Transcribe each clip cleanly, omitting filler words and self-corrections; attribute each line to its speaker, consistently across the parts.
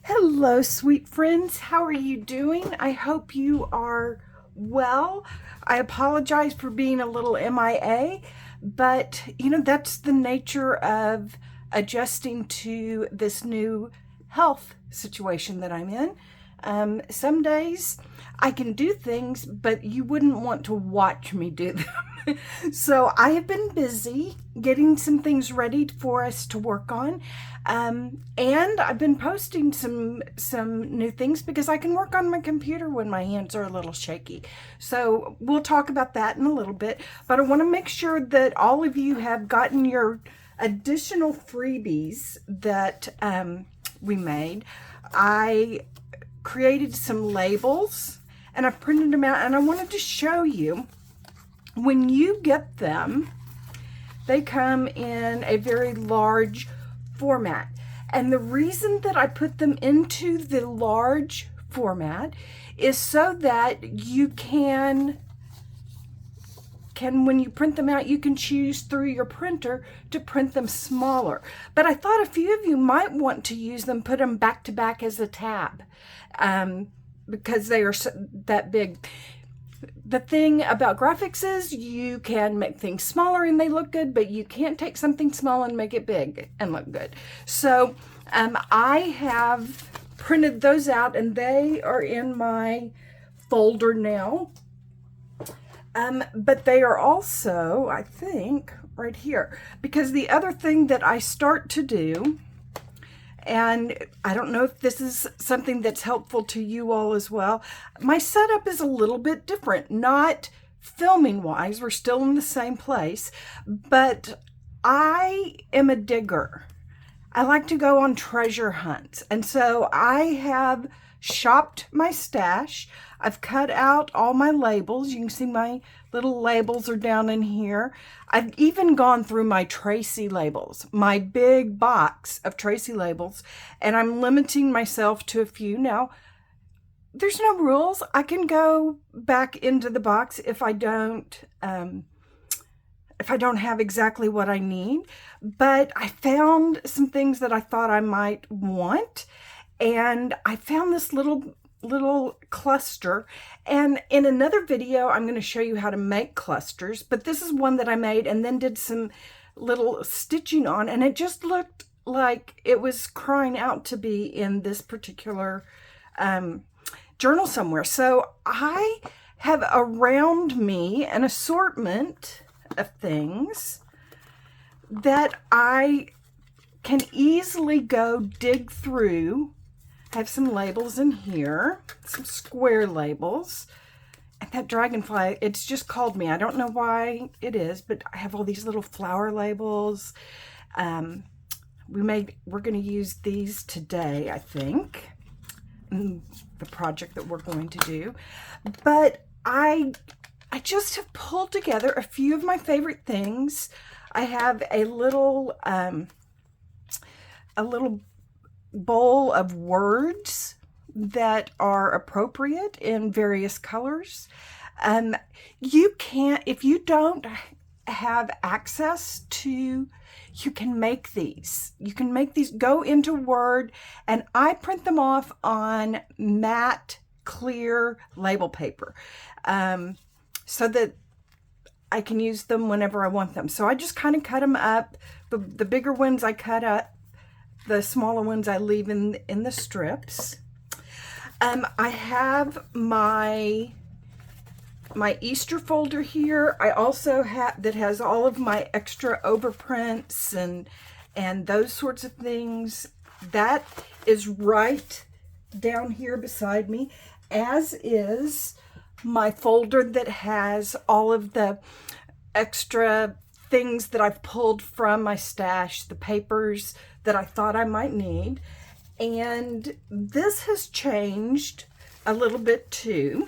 Speaker 1: Hello, sweet friends. How are you doing? I hope you are well. I apologize for being a little MIA, but that's the nature of adjusting to this new health situation that I'm in. Some days I can do things, but you wouldn't want to watch me do them. So I have been busy getting some things ready for us to work on. And I've been posting some new things because I can work on my computer when my hands are a little shaky. So we'll talk about that in a little bit. But I want to make sure that all of you have gotten your additional freebies that we made. I created some labels and I printed them out, and I wanted to show you when you get them, they come in a very large format. And the reason that I put them into the large format is so that you can when you print them out, you can choose through your printer to print them smaller. But I thought a few of you might want to use them, put them back to back as a tab, because they are that big. The thing about graphics is you can make things smaller and they look good, but you can't take something small and make it big and look good. So I have printed those out and they are in my folder now. But they are also, I think, right here. Because the other thing that I start to do, and I don't know if this is something that's helpful to you all as well, my setup is a little bit different. Not filming wise, we're still in the same place, but I am a digger. I like to go on treasure hunts. And so I have shopped my stash. I've cut out all my labels. You can see my little labels are down in here. I've even gone through my Tracy labels, my big box of Tracy labels, and I'm limiting myself to a few. Now, there's no rules. I can go back into the box if I don't have exactly what I need, but I found some things that I thought I might want, and I found this little cluster, and in another video I'm going to show you how to make clusters, but this is one that I made and then did some little stitching on, and it just looked like it was crying out to be in this particular journal somewhere. So I have around me an assortment of things that I can easily go dig through. I have some labels in here, some square labels. And that dragonfly, it's just called me. I don't know why it is, but I have all these little flower labels. We're going to use these today, I think, in the project that we're going to do. But I just have pulled together a few of my favorite things. I have a little bowl of words that are appropriate in various colors. You can't, if you don't have access to, you can make these. You can make these, go into Word, and I print them off on matte, clear label paper, so that I can use them whenever I want them. So I just kind of cut them up. The bigger ones I cut up. The smaller ones I leave in the strips. I have my Easter folder here. I also have that has all of my extra overprints and those sorts of things. That is right down here beside me, as is my folder that has all of the extra things that I've pulled from my stash, the papers that I thought I might need. And this has changed a little bit too.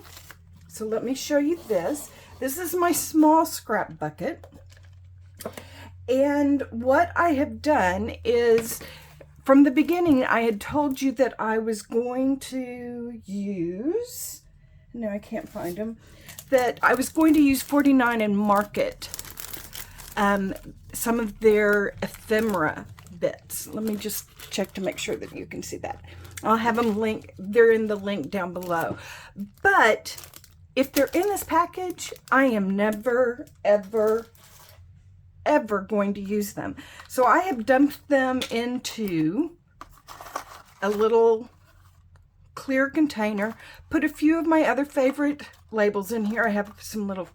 Speaker 1: So let me show you this. This is my small scrap bucket. And what I have done is, from the beginning, I had told you that I was going to use, no, I can't find them, that I was going to use 49 and market some of their ephemera bits. Let me just check to make sure that you can see that. I'll have them link, they're in the link down below. But if they're in this package, I am never, ever, ever going to use them. So I have dumped them into a little clear container, put a few of my other favorite labels in here. I have some little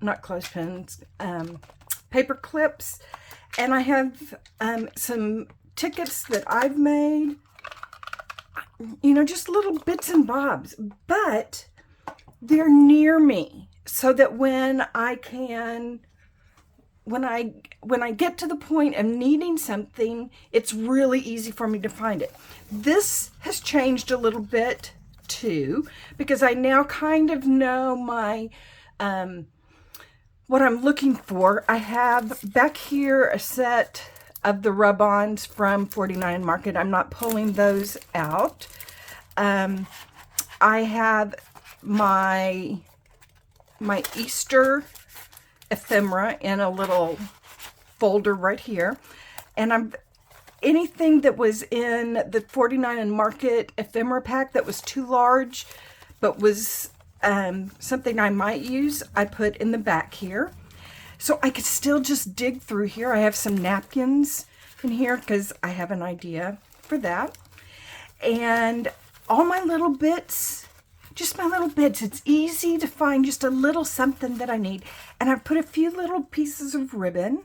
Speaker 1: not clothespins, paper clips, and I have some tickets that I've made, you know, just little bits and bobs, but they're near me so that when I get to the point of needing something, it's really easy for me to find it. This has changed a little bit too, because I now kind of know my what I'm looking for. I have back here a set of the rub-ons from 49 Market. I'm not pulling those out. I have my Easter ephemera in a little folder right here, and anything that was in the 49 Market ephemera pack that was too large but was something I might use, I put in the back here. So I could still just dig through here. I have some napkins in here because I have an idea for that. And all my little bits, just my little bits. It's easy to find just a little something that I need. And I've put a few little pieces of ribbon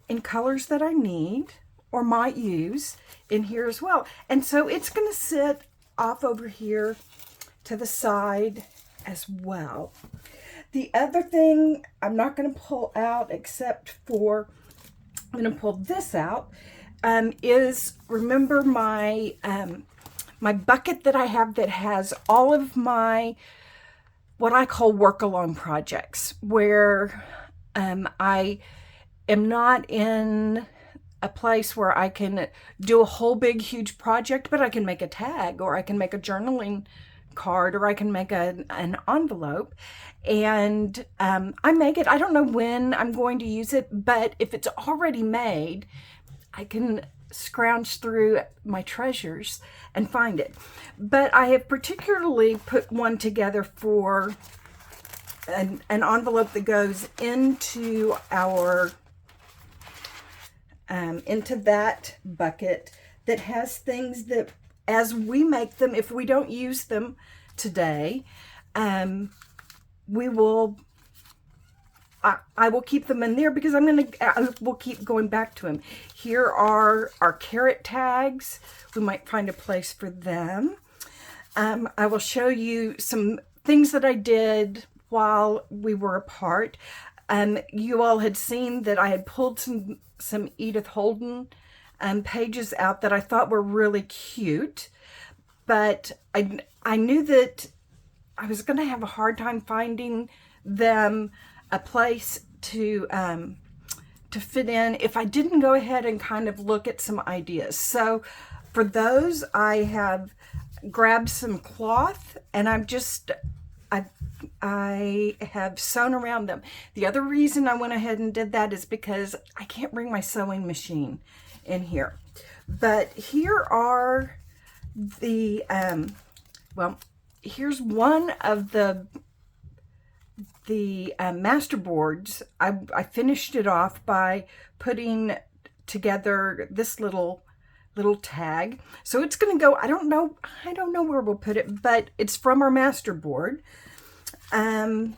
Speaker 1: in colors that I need or might use in here as well. And so it's going to sit off over here to the side as well. The other thing I'm not going to pull out, except for I'm going to pull this out, is, remember my my bucket that I have that has all of my what I call work along projects, where I am not in a place where I can do a whole big huge project, but I can make a tag, or I can make a journaling card, or I can make an envelope, and I make it. I don't know when I'm going to use it, but if it's already made, I can scrounge through my treasures and find it. But I have particularly put one together for an envelope that goes into our into that bucket, that has things that, as we make them, if we don't use them today, we will, I will keep them in there, because we'll keep going back to them. Here are our carrot tags. We might find a place for them. I will show you some things that I did while we were apart. You all had seen that I had pulled some Edith Holden pages out that I thought were really cute, but I knew that I was going to have a hard time finding them a place to fit in if I didn't go ahead and kind of look at some ideas. So for those, I have grabbed some cloth, and I have sewn around them. The other reason I went ahead and did that is because I can't bring my sewing machine in here. But here are the, well, here's one of the Masterboards. I finished it off by putting together this little tag. So it's going to go, I don't know where we'll put it, but it's from our Masterboard. I'm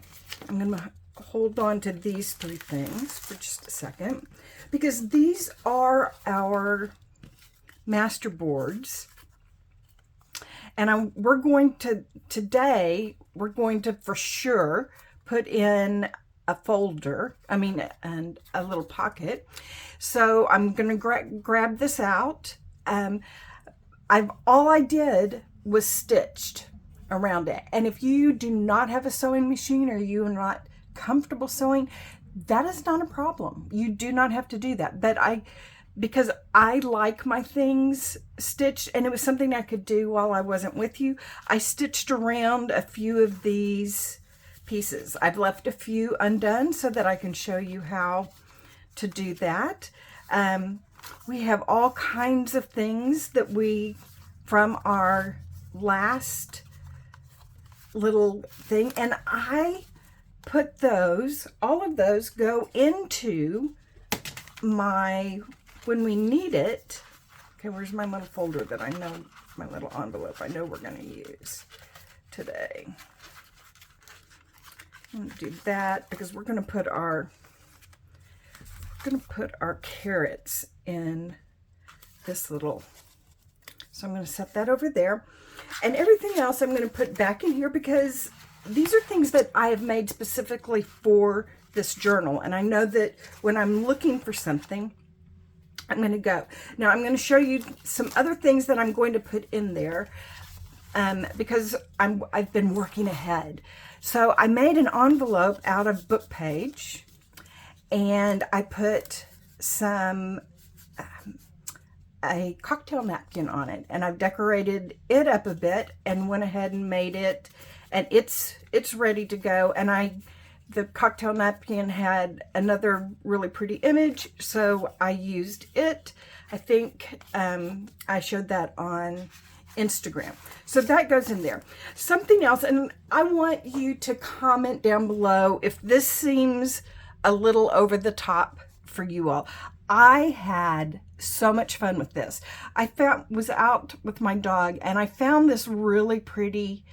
Speaker 1: going to hold on to these three things for just a second, because these are our Masterboards. And we're going to for sure put in a folder, and a little pocket. So I'm going to grab this out. All I did was stitched around it. And if you do not have a sewing machine, or you are not comfortable sewing, that is not a problem. You do not have to do that. But because I like my things stitched, and it was something I could do while I wasn't with you, I stitched around a few of these pieces. I've left a few undone so that I can show you how to do that. We have all kinds of things that from our last little thing, and I put those, all of those go into my, when we need it. Okay, where's my little folder that I know, my little envelope I know we're going to use today. I'm going to do that because we're going to put our carrots in this little, so I'm going to set that over there, and everything else I'm going to put back in here because these are things that I have made specifically for this journal, and I know that when I'm looking for something, I'm going to go. Now I'm going to show you some other things that I'm going to put in there because I've been working ahead. So I made an envelope out of book page, and I put a cocktail napkin on it, and I've decorated it up a bit and went ahead and made it, and it's ready to go. And the cocktail napkin had another really pretty image, so I used it. I think I showed that on Instagram. So that goes in there. Something else, and I want you to comment down below if this seems a little over the top for you all. I had so much fun with this. Was out with my dog, and I found this really pretty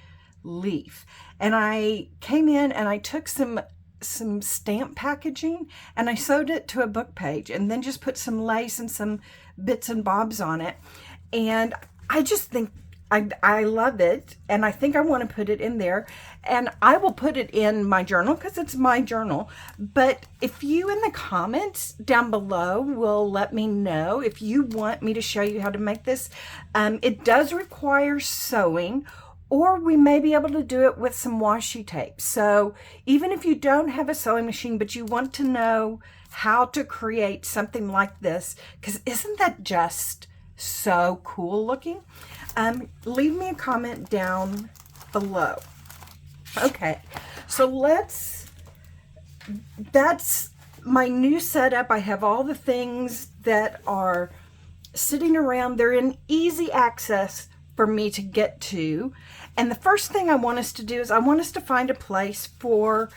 Speaker 1: leaf, and I came in and I took some stamp packaging and I sewed it to a book page, and then just put some lace and some bits and bobs on it, and I just think I love it, and I think I want to put it in there, and I will put it in my journal because it's my journal. But if you in the comments down below will let me know if you want me to show you how to make this. It does require sewing, or we may be able to do it with some washi tape. So even if you don't have a sewing machine, but you want to know how to create something like this, because isn't that just so cool looking? Leave me a comment down below. Okay, so that's my new setup. I have all the things that are sitting around. They're in easy access for me to get to. And the first thing I want us to do is I want us to find a place for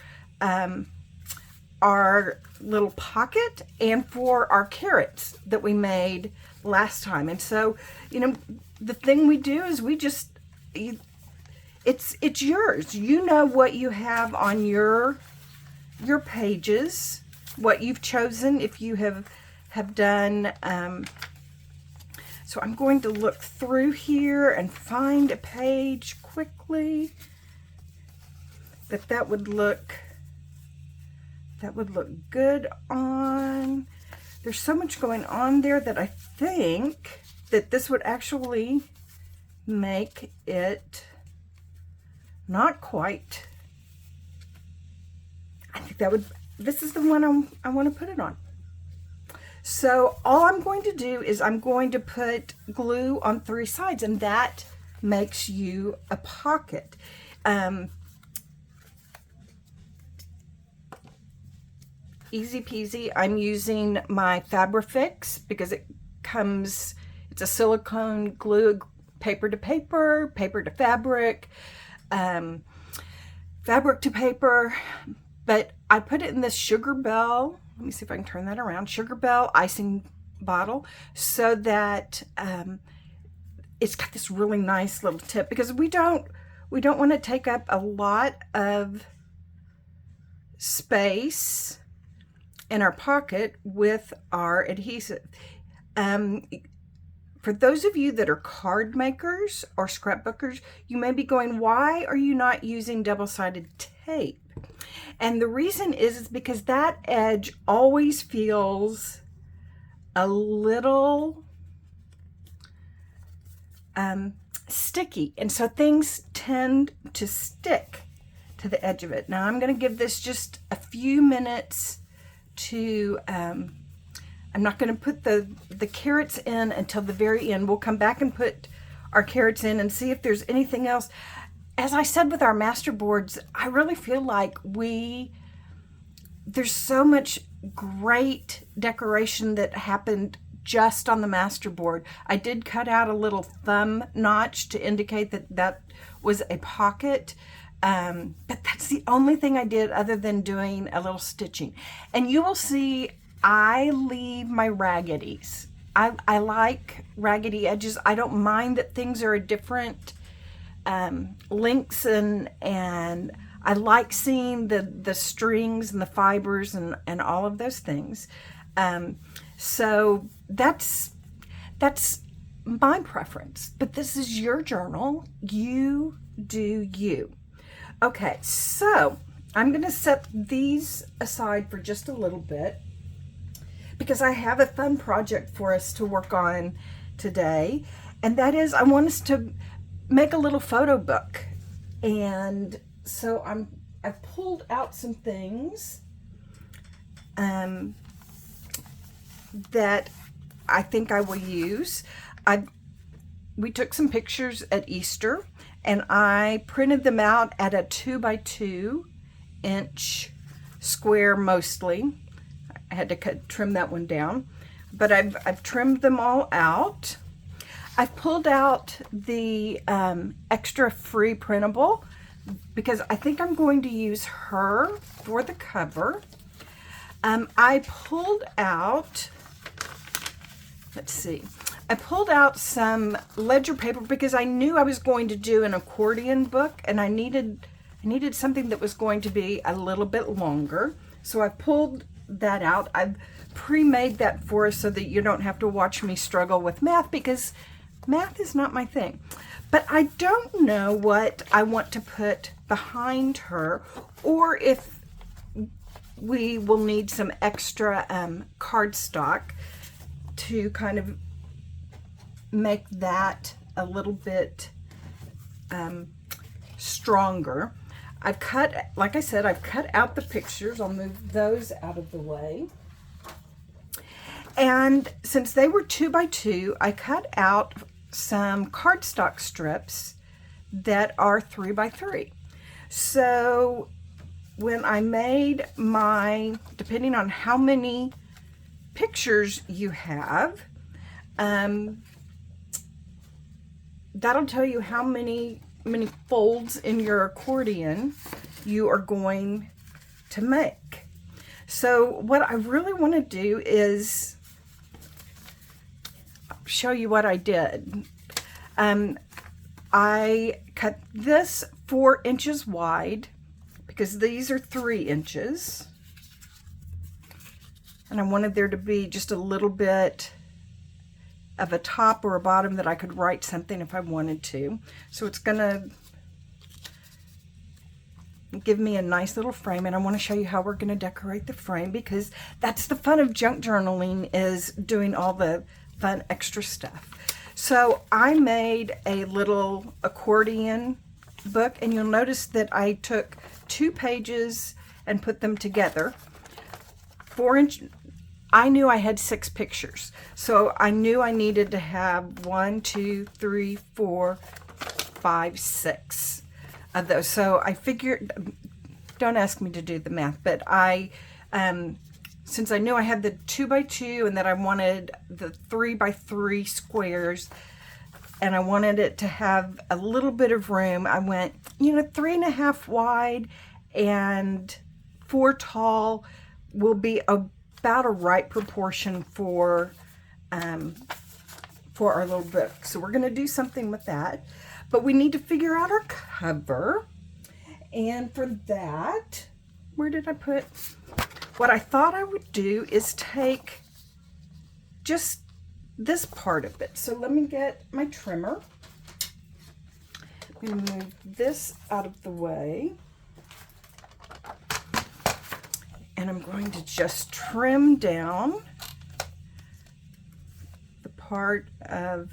Speaker 1: our little pocket and for our carrots that we made last time. And so, you know, the thing we do is it's yours. You know what you have on your pages, what you've chosen if you have done. So I'm going to look through here and find a page quickly that would look good on. There's so much going on there that I think that this would actually make it not quite. I think this is the one I want to put it on. So all I'm going to do is I'm going to put glue on 3 sides, and that makes you a pocket. Easy peasy. I'm using my Fabrifix because it's a silicone glue, paper to paper, paper to fabric, fabric to paper, but I put it in this Sugar Bell. Let me see if I can turn that around. Sugar Bell icing bottle, so that it's got this really nice little tip, because we don't want to take up a lot of space in our pocket with our adhesive. For those of you that are card makers or scrapbookers, you may be going, why are you not using double-sided tape? And the reason is because that edge always feels a little sticky, and so things tend to stick to the edge of it. Now I'm going to give this just a few minutes to I'm not going to put the carrots in until the very end. We'll come back and put our carrots in and see if there's anything else. As I said with our Masterboards, I really feel like there's so much great decoration that happened just on the Masterboard. I did cut out a little thumb notch to indicate that that was a pocket. But that's the only thing I did other than doing a little stitching. And you will see I leave my raggedies. I like raggedy edges. I don't mind that things are a different lengths, and I like seeing the strings and the fibers and all of those things. So that's my preference. But this is your journal. You do you. Okay, so I'm going to set these aside for just a little bit because I have a fun project for us to work on today, and that is I want us to make a little photo book. And so I've pulled out some things that I think I will use. We took some pictures at Easter, and I printed them out at a 2x2 inch square mostly. I had to trim that one down, but I've trimmed them all out. I've pulled out the extra free printable because I think I'm going to use her for the cover. I pulled out, let's see, I pulled out some ledger paper because I knew I was going to do an accordion book, and I needed something that was going to be a little bit longer. So I pulled that out. I've pre-made that for us so that you don't have to watch me struggle with math, because math is not my thing. But I don't know what I want to put behind her, or if we will need some extra cardstock to kind of make that a little bit stronger. I've cut, like I said, I've cut out the pictures. I'll move those out of the way. And since they were 2x2, I cut out some cardstock strips that are 3x3. So when I made my, depending on how many pictures you have, that'll tell you how many folds in your accordion you are going to make. So what I really want to do is show you what I did. I cut this 4 inches wide because these are 3 inches, and I wanted there to be just a little bit of a top or a bottom that I could write something if I wanted to. So it's gonna give me a nice little frame, and I want to show you how we're going to decorate the frame, because that's the fun of junk journaling, is doing all the fun extra stuff. So I made a little accordion book, and you'll notice that I took 2 pages and put them together. 4 inch. I knew I had 6 pictures, so I knew I needed to have 1, 2, 3, 4, 5, 6 of those. So I figured, don't ask me to do the math, but I, since I knew I had the 2x2 and that I wanted the 3x3 squares, and I wanted it to have a little bit of room, I went, 3.5 wide and 4 tall will be about a right proportion for our little book. So we're going to do something with that, but we need to figure out our cover. And for that, where did I put? What I thought I would do is take just this part of it. So let me get my trimmer. I'm going to move this out of the way. And I'm going to just trim down the part of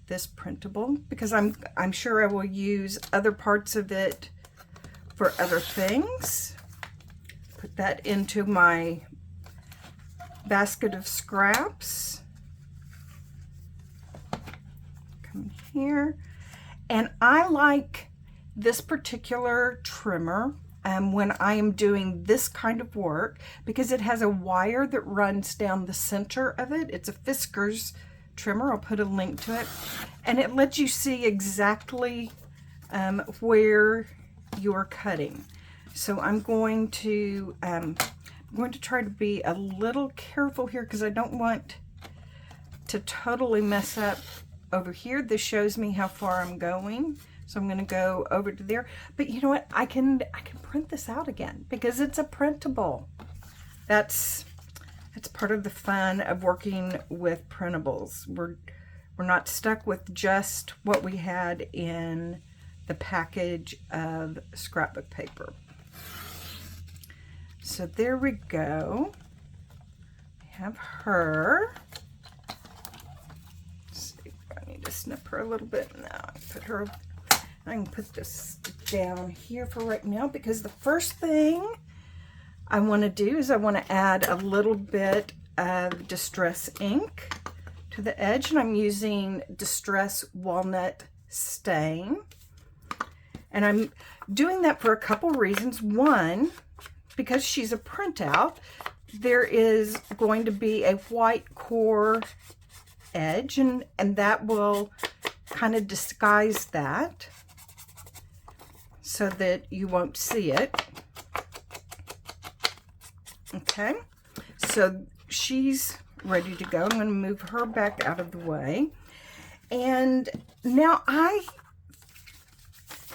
Speaker 1: this printable, because I'm sure I will use other parts of it for other things. Put that into my basket of scraps. Come here. And I like this particular trimmer when I am doing this kind of work, because it has a wire that runs down the center of it. It's a Fiskars trimmer. I'll put a link to it. And it lets you see exactly where you're cutting. So I'm going to try to be a little careful here because I don't want to totally mess up over here. This shows me how far I'm going. So I'm going to go over to there. But you know what? I can print this out again because it's a printable. That's part of the fun of working with printables. We're not stuck with just what we had in the package of scrapbook paper. So there we go. We have her. Let's see if I need to snip her a little bit. No, I can put this down here for right now because the first thing I want to do is I want to add a little bit of Distress ink to the edge, and I'm using Distress Walnut Stain. And I'm doing that for a couple reasons. One, because she's a printout, there is going to be a white core edge, and that will kind of disguise that so that you won't see it. Okay, so she's ready to go. I'm going to move her back out of the way. And now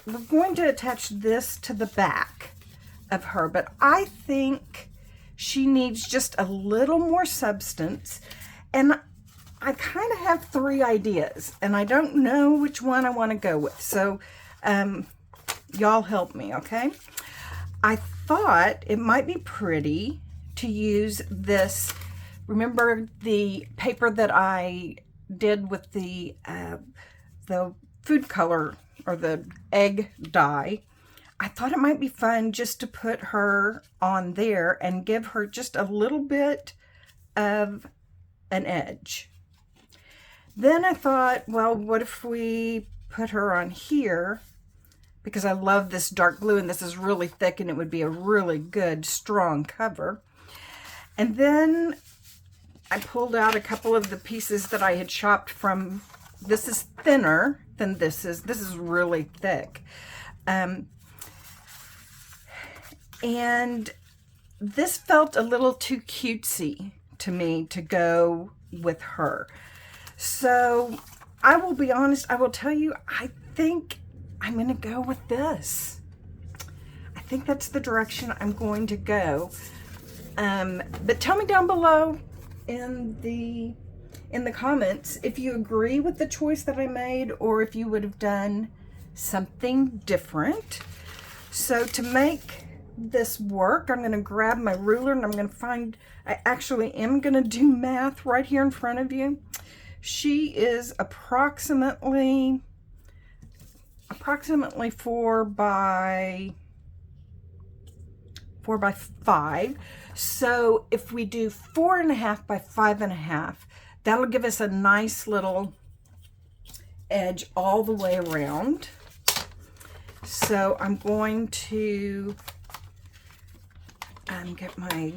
Speaker 1: we're going to attach this to the back of her, but I think she needs just a little more substance. And I kind of have 3 ideas, and I don't know which one I want to go with. So y'all help me, okay? I thought it might be pretty to use this. Remember the paper that I did with the food color or the egg dye? I thought it might be fun just to put her on there and give her just a little bit of an edge. Then I thought, well, what if we put her on here? Because I love this dark blue, and this is really thick, and it would be a really good, strong cover. And then I pulled out a couple of the pieces that I had chopped from. This is thinner than this is. This is really thick. And this felt a little too cutesy to me to go with her. So I will be honest, I will tell you, I think I'm going to go with this. I think that's the direction I'm going to go. But tell me down below in the comments if you agree with the choice that I made or if you would have done something different. So to make this work, I'm going to grab my ruler and I'm going to find, I actually am going to do math right here in front of you. She is approximately 4 by 5. So if we do 4.5 by 5.5, that'll give us a nice little edge all the way around. So I'm going to get my,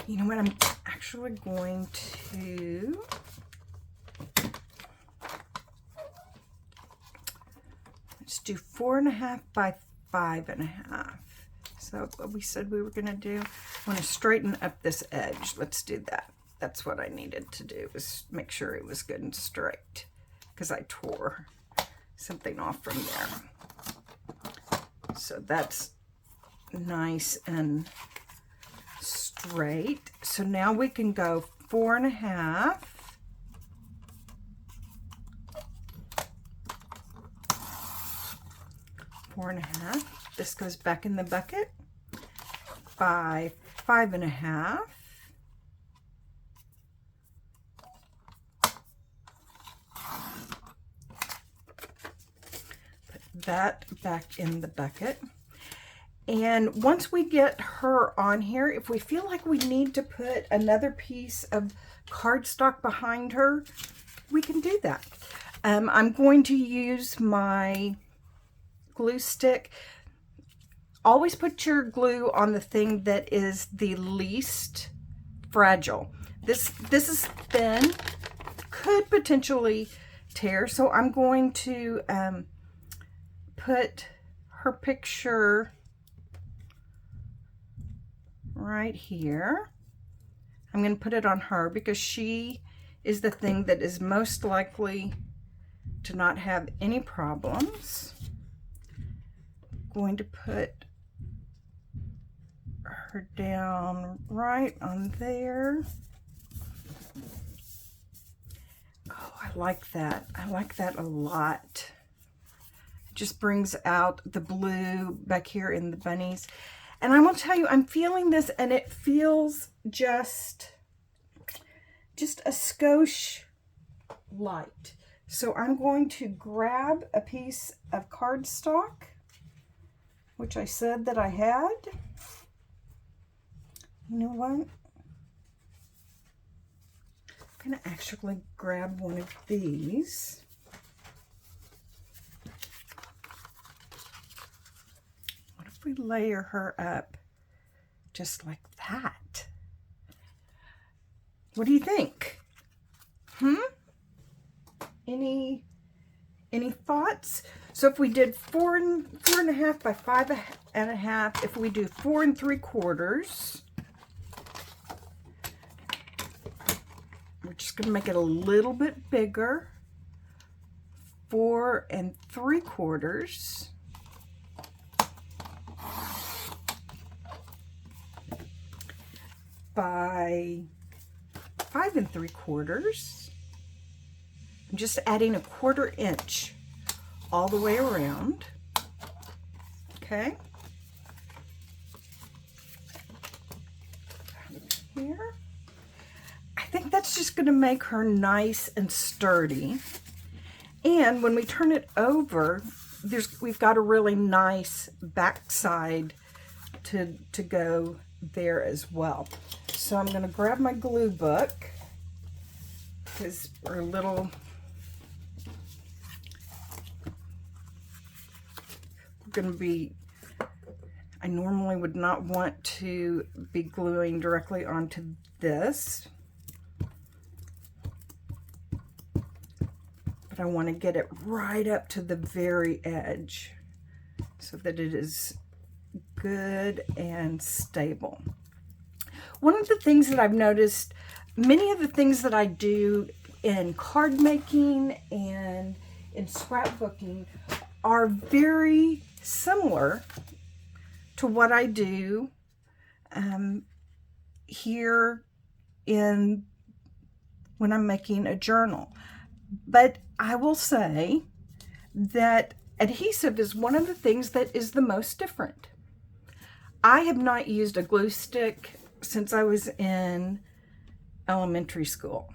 Speaker 1: you know what, I'm actually going to, let's do 4.5 by 5.5. So what we said we were going to do, I want to straighten up this edge. Let's do that. That's what I needed to do, was make sure it was good and straight, because I tore something off from there. So that's nice and straight. So now we can go 4.5. This goes back in the bucket by 5.5. Put that back in the bucket. And once we get her on here, if we feel like we need to put another piece of cardstock behind her, we can do that. I'm going to use my glue stick. always put your glue on the thing that is the least fragile. This is thin, could potentially tear, so I'm going to put her picture right here. I'm going to put it on her because she is the thing that is most likely to not have any problems. I'm going to put her down right on there. Oh, I like that. I like that a lot. It just brings out the blue back here in the bunnies. And I will tell you, I'm feeling this, and it feels just a skosh light. So I'm going to grab a piece of cardstock, which I said that I had. You know what? I'm going to actually grab one of these. What if we layer her up just like that? What do you think? Any thoughts? So if we did 4.5 by 5.5, if we do 4 3/4, we're just going to make it a little bit bigger. 4 3/4 by 5 3/4. I'm just adding 1/4 inch all the way around. Okay. Here. I think that's just going to make her nice and sturdy. And when we turn it over, we've got a really nice backside to go there as well. So I'm going to grab my glue book, because we're going to be, I normally would not want to be gluing directly onto this, but I want to get it right up to the very edge so that it is good and stable. One of the things that I've noticed, many of the things that I do in card making and in scrapbooking are very similar to what I do here when I'm making a journal. But I will say that adhesive is one of the things that is the most different. I have not used a glue stick since I was in elementary school.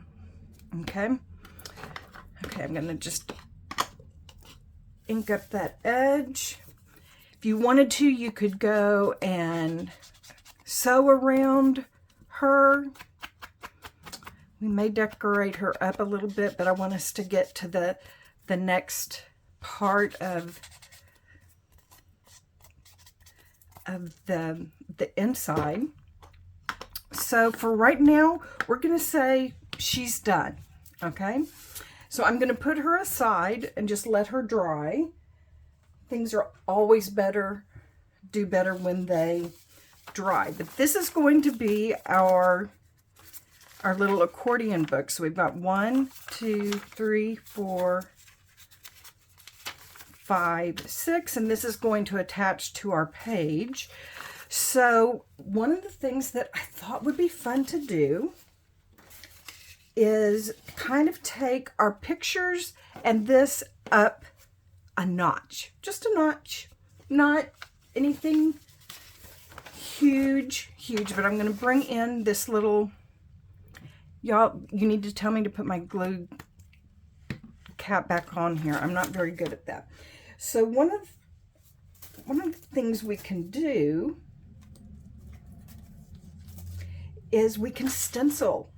Speaker 1: Okay, I'm gonna just ink up that edge. If you wanted to, you could go and sew around her. We may decorate her up a little bit, but I want us to get to the next part of the inside. So for right now, we're going to say she's done. Okay, so I'm going to put her aside and just let her dry. Things are always do better when they dry. But this is going to be our little accordion book. So we've got 1, 2, 3, 4, 5, 6, and this is going to attach to our page. So one of the things that I thought would be fun to do is kind of take our pictures and this up a notch, just a notch, not anything huge, but I'm going to bring in this little, y'all, you need to tell me to put my glue cap back on here. I'm not very good at that. So one of the things we can do is we can stencil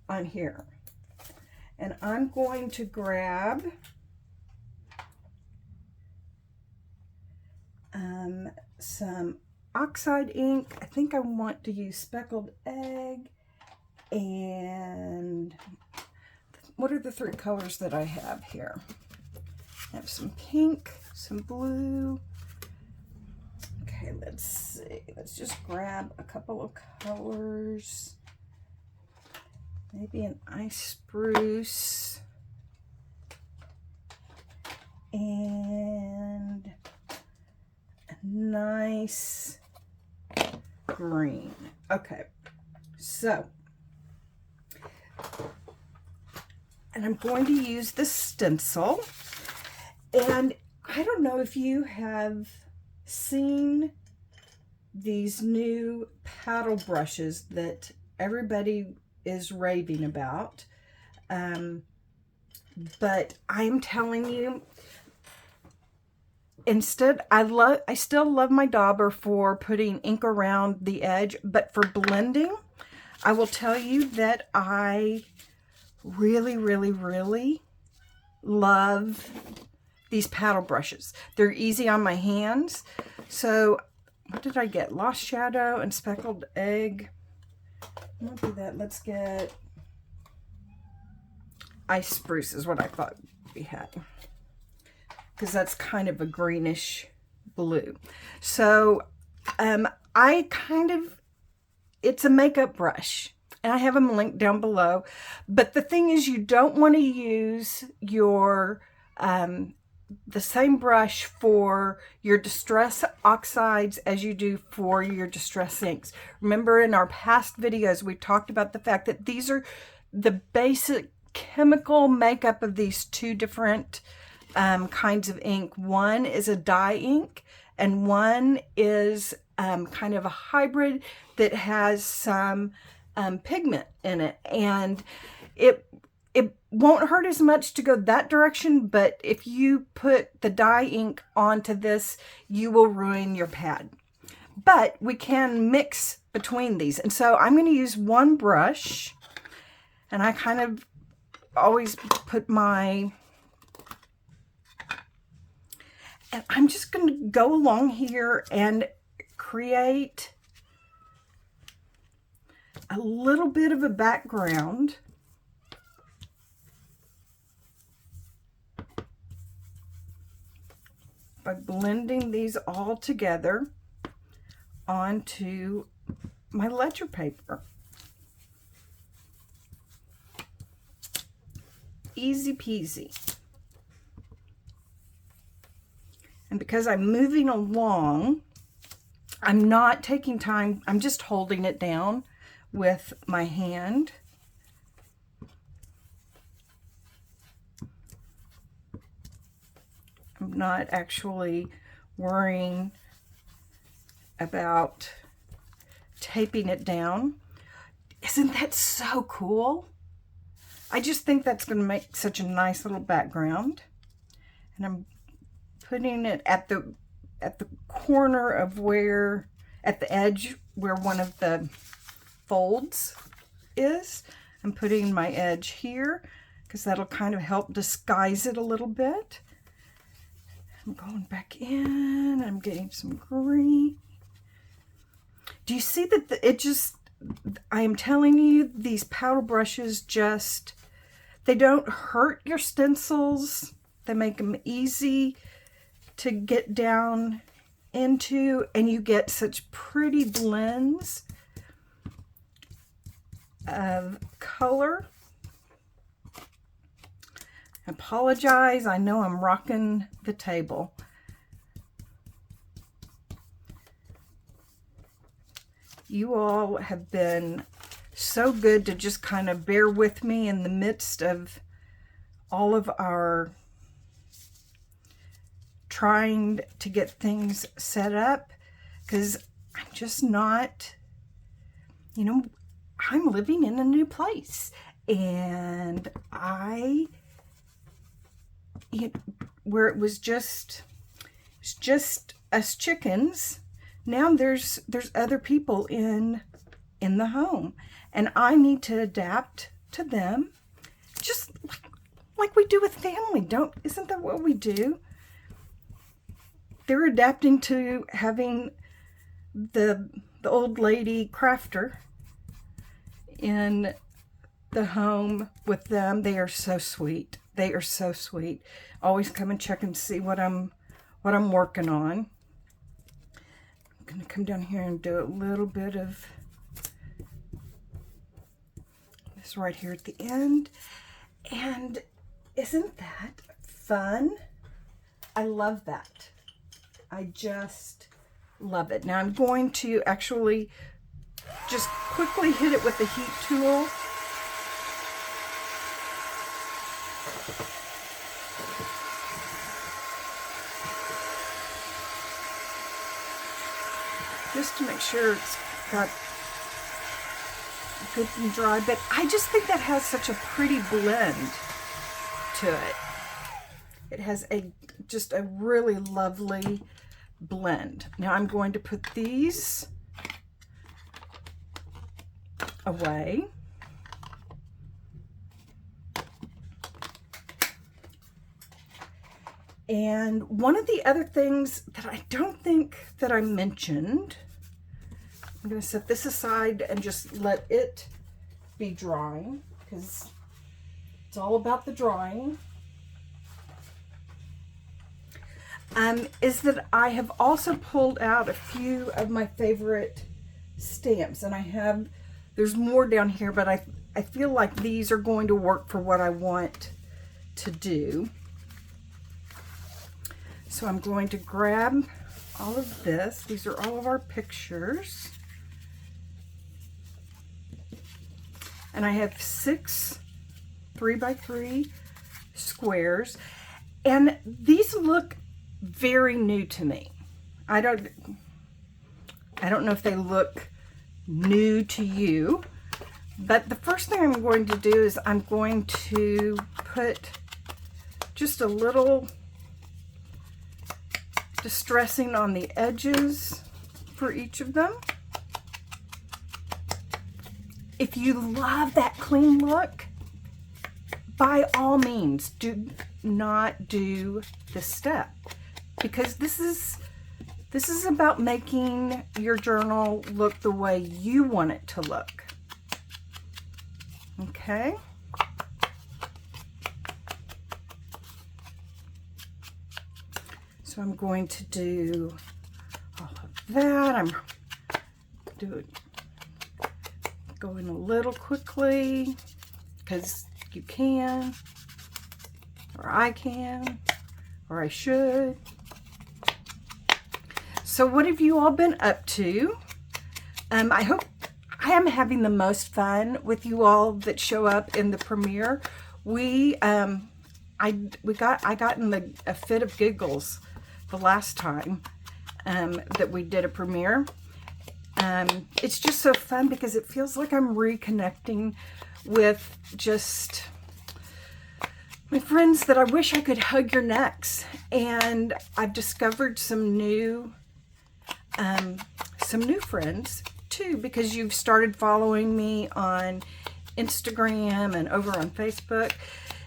Speaker 1: on here. And I'm going to grab some oxide ink. I think I want to use speckled egg, and what are the 3 colors that I have here? I have some pink, some blue. Okay, let's see. Let's just grab a couple of colors. Maybe an ice spruce. And a nice green. Okay, so, and I'm going to use the stencil. And I don't know if you have seen these new paddle brushes that everybody is raving about. But I'm telling you, instead, I still love my dauber for putting ink around the edge, but for blending, I will tell you that I really, really, really love these paddle brushes. They're easy on my hands. So what did I get? Lost Shadow and Speckled Egg. I'll do that. Let's get Ice Spruce is what I thought we had, because that's kind of a greenish blue. So it's a makeup brush, and I have them linked down below. But the thing is, you don't want to use your the same brush for your distress oxides as you do for your distress inks. Remember, in our past videos, we talked about the fact that these are the basic chemical makeup of these 2 different kinds of ink. One is a dye ink, and one is kind of a hybrid that has some pigment in it. And it won't hurt as much to go that direction, but if you put the dye ink onto this, you will ruin your pad. But we can mix between these. And so I'm going to use one brush, and I kind of always put and I'm just going to go along here and create a little bit of a background by blending these all together onto my ledger paper. Easy peasy. And because I'm moving along, I'm not taking time, I'm just holding it down with my hand. I'm not actually worrying about taping it down. Isn't that so cool? I just think that's going to make such a nice little background. And I'm putting it at the corner of where, at the edge where one of the folds is. I'm putting my edge here because that'll kind of help disguise it a little bit. I'm going back in, I'm getting some green. Do you see that I am telling you, these powder brushes they don't hurt your stencils. They make them easy to get down into, and you get such pretty blends of color. I apologize, I know I'm rocking the table. You all have been so good to just kind of bear with me in the midst of all of our trying to get things set up, because I'm just not, I'm living in a new place, and where it was just us chickens, now there's other people in the home, and I need to adapt to them, just like we do with family. Isn't that what we do? they're adapting to having the old lady crafter in the home with them. They are so sweet. They are so sweet. Always come and check and see what I'm working on. I'm gonna come down here and do a little bit of this right here at the end. And isn't that fun? I love that. I just love it. Now I'm going to actually just quickly hit it with the heat tool. Just to make sure it's got good and dry, but I just think that has such a pretty blend to it. It has just a really lovely blend. Now I'm going to put these away. And one of the other things that I don't think that I mentioned, I'm going to set this aside and just let it be drying, because it's all about the drying. Is that I have also pulled out a few of my favorite stamps, and there's more down here, but I feel like these are going to work for what I want to do. So I'm going to grab all of this. These are all of our pictures. And I have 6 3x3 squares. And these look very new to me. I don't know if they look new to you, but the first thing I'm going to do is I'm going to put just a little distressing on the edges for each of them. If you love that clean look, by all means, do not do this step, because this is about making your journal look the way you want it to look. Okay? So I'm going to do all of that. I'm going a little quickly because you can, or I can, or I should. So what have you all been up to? I hope I am having the most fun with you all that show up in the premiere. I got in a fit of giggles the last time that we did a premiere. It's just so fun because it feels like I'm reconnecting with just my friends that I wish I could hug your necks. And I've discovered some new friends too, because you've started following me on Instagram and over on Facebook.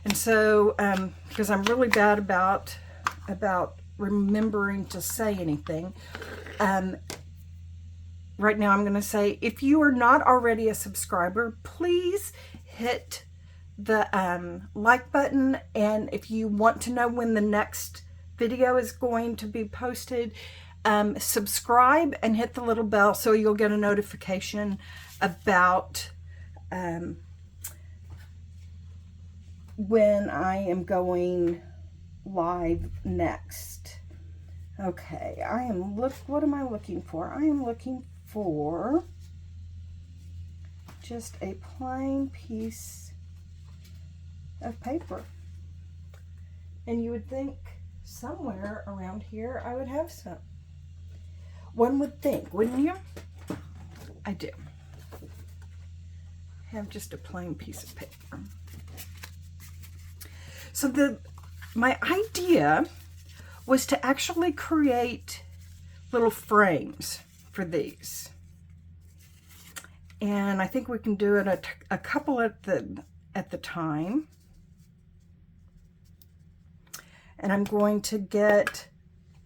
Speaker 1: And so, because I'm really bad about remembering to say anything, right now I'm going to say, if you are not already a subscriber, please hit the like button. And if you want to know when the next video is going to be posted, subscribe and hit the little bell so you'll get a notification about when I am going live next. Okay, what am I looking for? I am looking for just a plain piece of paper. And you would think somewhere around here I would have some. One would think, wouldn't you? I do. I have just a plain piece of paper. So my idea was to actually create little frames for these. And I think we can do it a couple at the time. And I'm going to get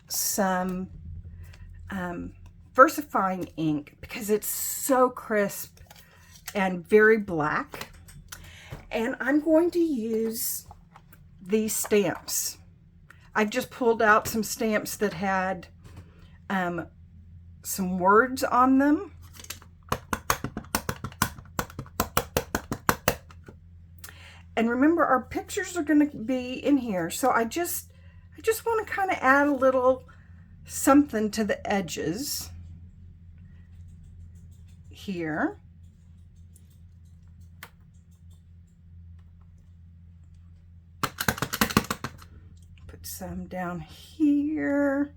Speaker 1: some Versifying ink because it's so crisp and very black. And I'm going to use these stamps. I've just pulled out some stamps that had some words on them. And remember, our pictures are going to be in here, so I just want to kind of add a little something to the edges here. Put some down here.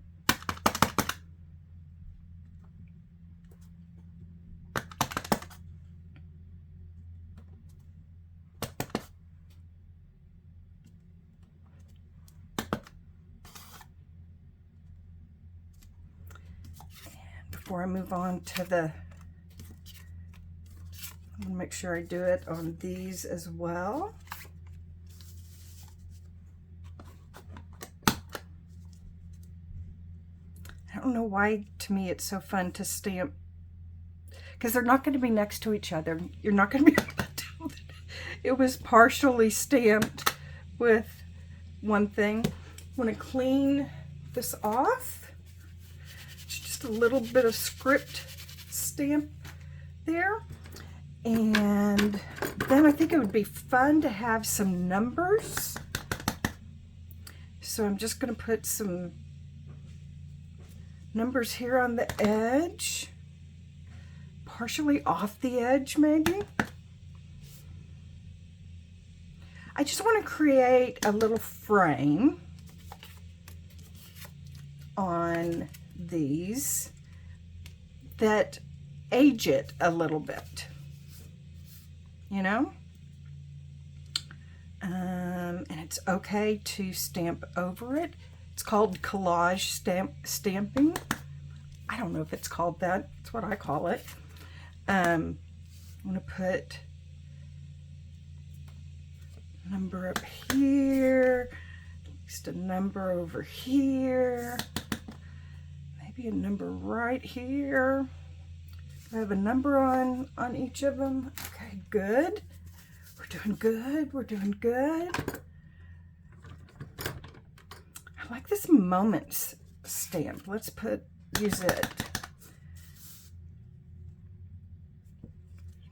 Speaker 1: Before I move on to the, I'm going to make sure I do it on these as well. I don't know why, to me, it's so fun to stamp, because they're not going to be next to each other. You're not going to be able to tell that it was partially stamped with one thing. I'm going to clean this off. Just a little bit of script stamp there. And then I think it would be fun to have some numbers. So I'm just going to put some numbers here on the edge, partially off the edge maybe. I just want to create a little frame on these that age it a little bit, you know? And it's okay to stamp over it. It's called collage stamping. I don't know if it's called that. It's what I call it. I'm going to put a number up here, just a number over here, maybe a number right here. I have a number on each of them. Okay, good. We're doing good. We're doing good. I like this Moments stamp. Let's use it.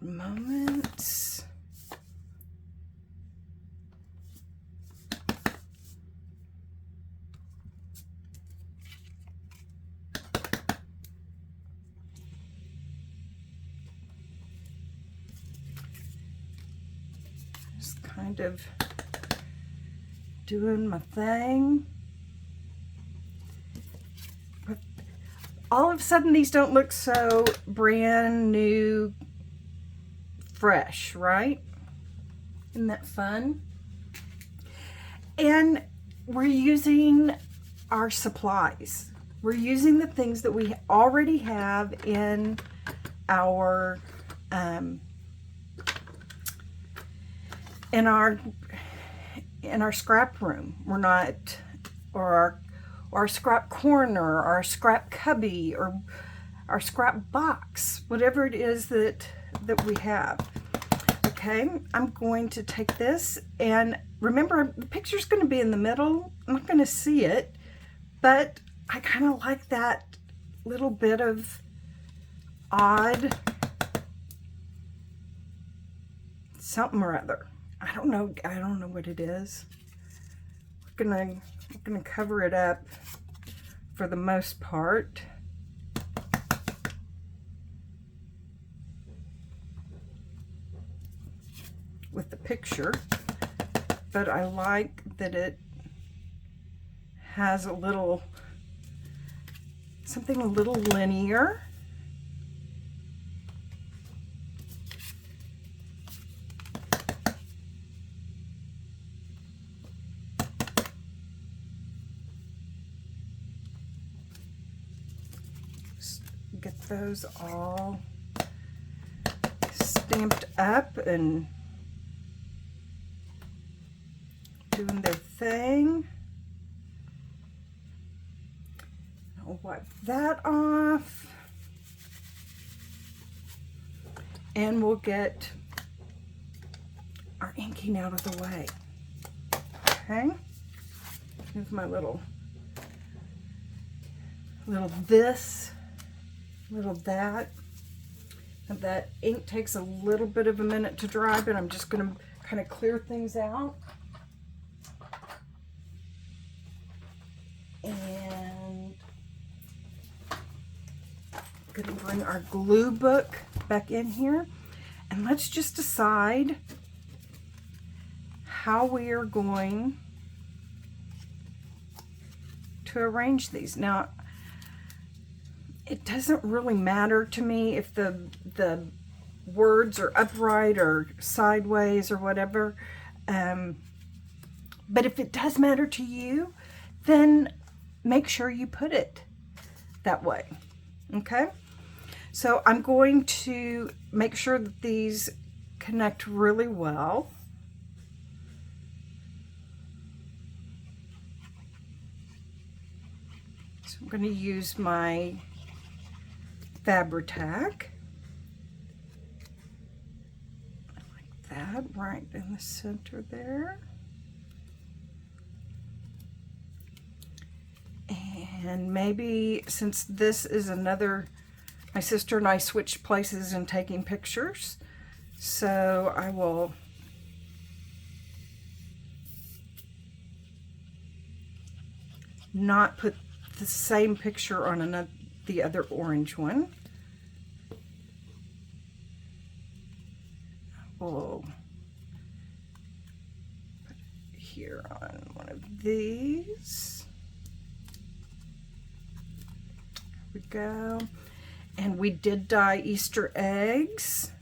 Speaker 1: Moments. Just kind of doing my thing. But all of a sudden these don't look so brand new, fresh, right? Isn't that fun? And we're using our supplies. We're using the things that we already have in our scrap room. We're not, or our scrap corner, or our scrap cubby, or our scrap box, whatever it is that we have. Okay, I'm going to take this, and remember, the picture's going to be in the middle. I'm not going to see it, but I kind of like that little bit of odd something or other. I don't know what it is. We're gonna cover it up for the most part. With the picture, but I like that it has something a little linear. Just get those all stamped up and doing their thing. wipe that off. And we'll get our inking out of the way. Okay. Here's my little this, little that. And that ink takes a little bit of a minute to dry, but I'm just going to kind of clear things out. And I'm going to bring our glue book back in here. And let's just decide how we are going to arrange these. Now, it doesn't really matter to me if the words are upright or sideways or whatever. But if it does matter to you, then make sure you put it that way. Okay? So I'm going to make sure that these connect really well. So I'm going to use my Fabri-Tac, like that, right in the center there. And maybe, since this is another, my sister and I switched places in taking pictures, so I will not put the same picture on the other orange one. We'll put it here on one of these. There we go. And we did dye Easter eggs.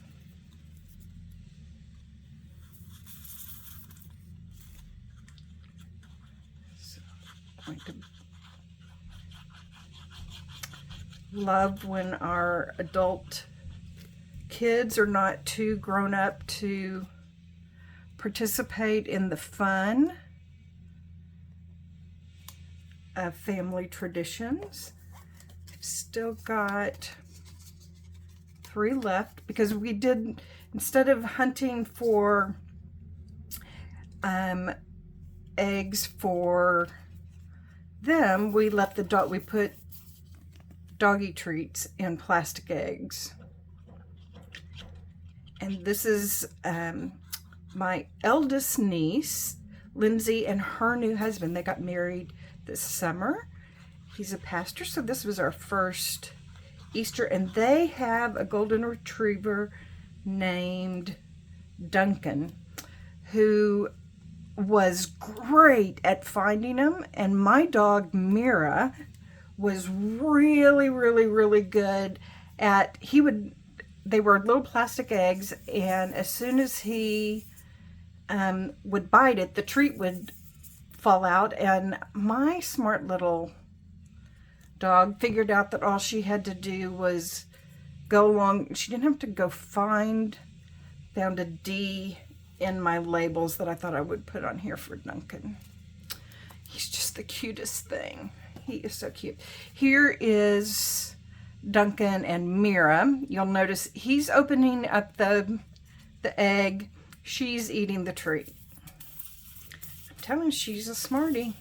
Speaker 1: So I'm going to love when our adult kids are not too grown up to participate in the fun of family traditions. I've still got 3 left because we did, instead of hunting for eggs for them, we let the dog, we put doggy treats in plastic eggs. And this is my eldest niece, Lindsay, and her new husband. They got married this summer. He's a pastor, so this was our first Easter. And they have a golden retriever named Duncan, who was great at finding them. And my dog, Mira, was really, really, really good at, they were little plastic eggs, and as soon as he would bite it, the treat would fall out, and my smart little dog figured out that all she had to do was go along. She didn't have to go found a D in my labels that I thought I would put on here for Duncan. He's just the cutest thing. He is so cute. Here is Duncan and Mira. You'll notice he's opening up the egg. She's eating the treat. I'm telling you, she's a smarty.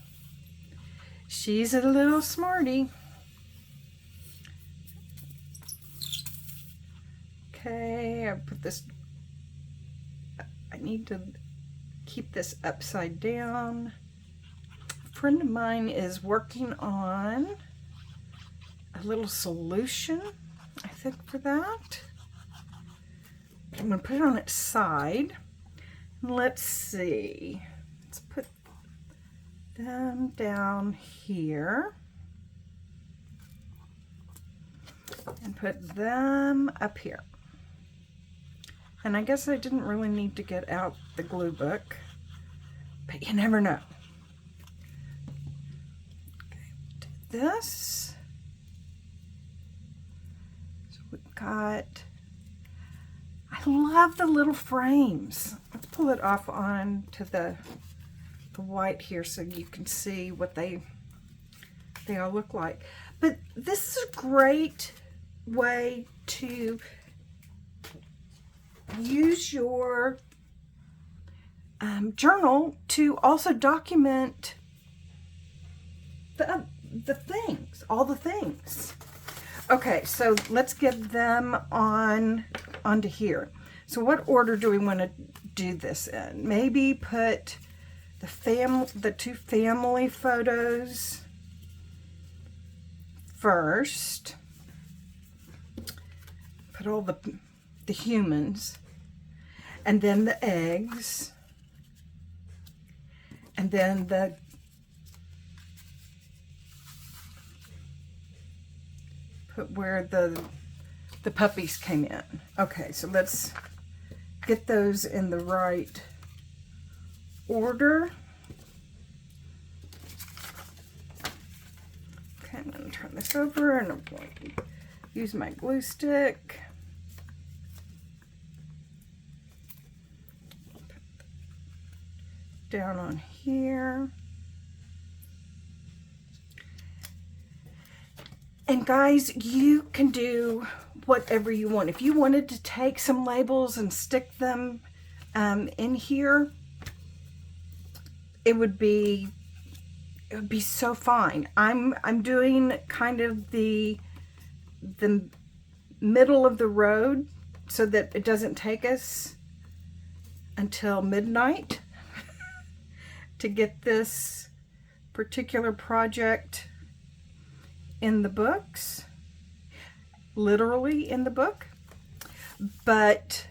Speaker 1: She's a little smarty. Okay, I put this, I need to keep this upside down. A friend of mine is working on a little solution, I think, for that. I'm going to put it on its side. Let's see. Let's put them down here and put them up here. And I guess I didn't really need to get out the glue book, but you never know. Okay, do this. So we've got, I love the little frames. Let's pull it off onto the white here so you can see what they all look like. But this is a great way to use your journal to also document the things, all the things. Okay, so let's get them onto here. So what order do we want to do this in? Maybe put the two family photos first. Put all the humans, and then the eggs, and then put where the puppies came in. Okay, so let's get those in the right order. Okay, I'm going to turn this over and I'm going to use my glue stick. Down on here. And guys, you can do whatever you want. If you wanted to take some labels and stick them in here, it would be so fine. I'm doing kind of the middle of the road so that it doesn't take us until midnight to get this particular project in the books, literally in the book. But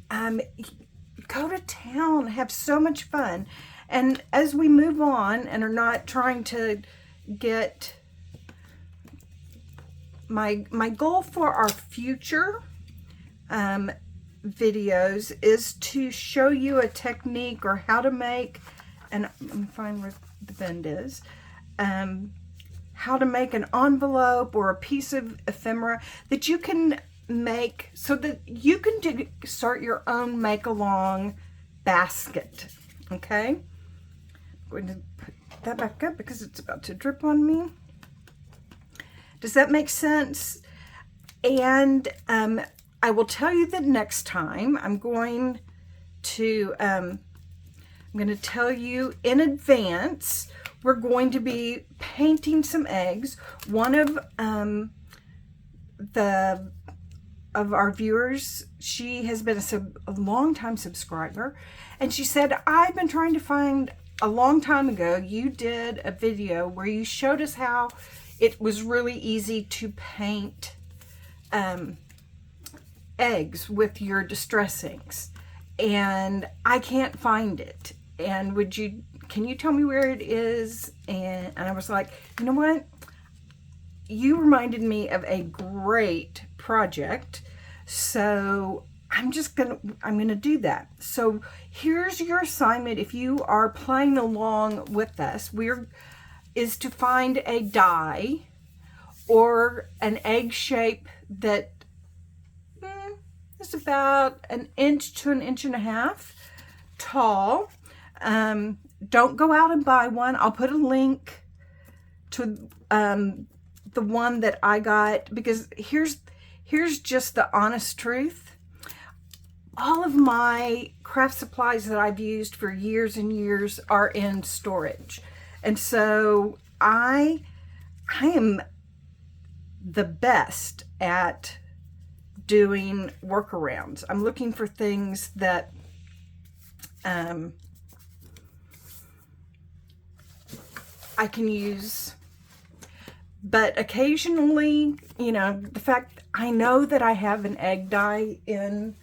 Speaker 1: go to town, have so much fun. And as we move on and are not trying to get my goal for our future videos is to show you a technique or how to make, and I'm find where the bend is, how to make an envelope or a piece of ephemera that you can make so that you can start your own make-along basket. Okay, I'm going to put that back up because it's about to drip on me. Does that make sense? And I will tell you that next time I'm going to tell you in advance. We're going to be painting some eggs. One of our viewers, she has been a long-time subscriber, and she said, I've been trying to find, a long time ago, you did a video where you showed us how it was really easy to paint eggs with your distress inks, and I can't find it. And can you tell me where it is? And I was like, you know what? You reminded me of a great project. So I'm gonna do that. So here's your assignment. If you are playing along with us, is to find a die or an egg shape that is about 1 inch to 1.5 inches tall. Don't go out and buy one. I'll put a link to the one that I got, because here's just the honest truth. All of my craft supplies that I've used for years and years are in storage. And so I am the best at doing workarounds. I'm looking for things that I can use, but occasionally, the fact I know that I have an egg dye in